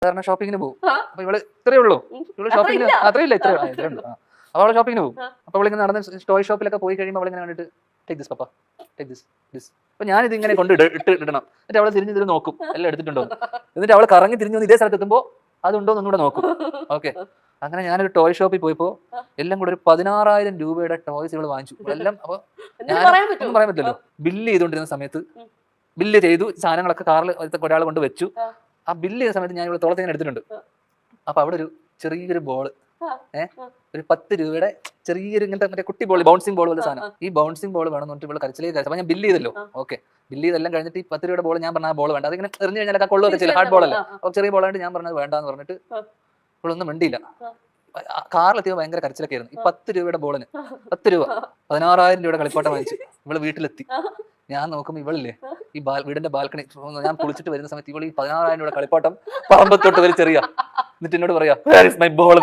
സാധാരണ ഷോപ്പിങ്ങിന് പോകും. അപ്പൊ ഇവള് ഇത്രയേ ഉള്ളൂ, ഇവള് ഷോപ്പിങ്ങിന് അത്രയില്ല, ഇത്രേ ഉള്ളൂ. അപ്പൊ അവള് ഷോപ്പിങ്ങിന് പോകും. അപ്പൊ അവളിങ്ങനെ നടന്ന് ടോയ് ഷോപ്പിലൊക്കെ പോയി കഴിയുമ്പോൾ അവളിങ്ങനെ കണ്ടിട്ട് take this papa, take this. അപ്പൊ ഞാനിത് ഇങ്ങനെ കൊണ്ട് ഇടണം. എന്നിട്ട് അവളെ തിരിഞ്ഞ് നോക്കും എല്ലാം എടുത്തിട്ടുണ്ടോ. എന്നിട്ട് അവൾ കറങ്ങി തിരിഞ്ഞു ഇതേ സ്ഥലത്ത് എത്തുമ്പോൾ അതുണ്ടോ എന്നൂടെ നോക്കും. ഓക്കെ, അങ്ങനെ ഞാനൊരു ടോയ് ഷോപ്പിൽ പോയപ്പോ എല്ലാം കൂടെ ഒരു 16,000 രൂപയുടെ ടോയ്സ് ഇവള് വാങ്ങിച്ചു. എല്ലാം അപ്പൊ ഒന്നും പറയാൻ പറ്റില്ലല്ലോ. ബില്ല് ചെയ്തുകൊണ്ടിരുന്ന സമയത്ത് ബില്ല് ചെയ്തു, സാധനങ്ങളൊക്കെ കാറിൽ ഒരാൾ കൊണ്ട് വെച്ചു. ആ ബില്ല് ചെയ്ത സമയത്ത് ഞാൻ ഇവിടെ തോളത്തേക്ക് എടുത്തിട്ടുണ്ട്. അപ്പൊ അവിടെ ഒരു ചെറിയൊരു ബോള്, ഒരു 10 രൂപയുടെ ചെറിയൊരു ഇങ്ങനത്തെ മറ്റേ കുട്ടി ബോൾ, ബൗൺസിംഗ് ബോൾ പോലെ സാധനം. ഈ ബൗൺസിംഗ് ബോൾ വേണം എന്നിട്ട് ഇവിടെ കരച്ചിലേക്ക് അപ്പൊ ഞാൻ ബില്ല് ചെയ്തല്ലോ. ഓക്കെ, ബില്ല് ചെയ്തെല്ലാം കഴിഞ്ഞിട്ട് ഈ 10 രൂപയുടെ ബോൾ ഞാൻ പറഞ്ഞ ബോൾ വേണ്ട, അതിങ്ങനെ എറിഞ്ഞു കഴിഞ്ഞാൽ കൊള്ളുമൊക്കെ ചെയ്യില്ല, ഹാർഡ് ബോൾ അല്ല. അപ്പൊ ചെറിയ ബോളായിട്ട് ഞാൻ പറഞ്ഞത് വേണ്ടാന്ന് പറഞ്ഞിട്ട് ഇവളൊന്നും മിണ്ടിയില്ല. കാറിലെത്തിയപ്പോൾ ഭയങ്കര കരച്ചിലൊക്കെ ആയിരുന്നു. ഈ 10 രൂപയുടെ ബോളിന് 10 രൂപ, 16,000 രൂപയുടെ കളിപ്പാട്ടം വാങ്ങിച്ചു. ഇവള് വീട്ടിലെത്തി. ഞാൻ നോക്കുമ്പോൾ ഇവളില്ലേ ഈ വീടിന്റെ ബാൽക്കണി, ഞാൻ കുളിച്ചിട്ട് വരുന്ന സമയത്ത് ഇവൾ ഈ 16,000 രൂപയുടെ കളിപ്പാട്ടം പറമ്പത്തോട്ട് വലിച്ചെറിയാ. എന്നിട്ട് എന്നോട് പറയാ, വേർ ഈസ് മൈ ബോൾ.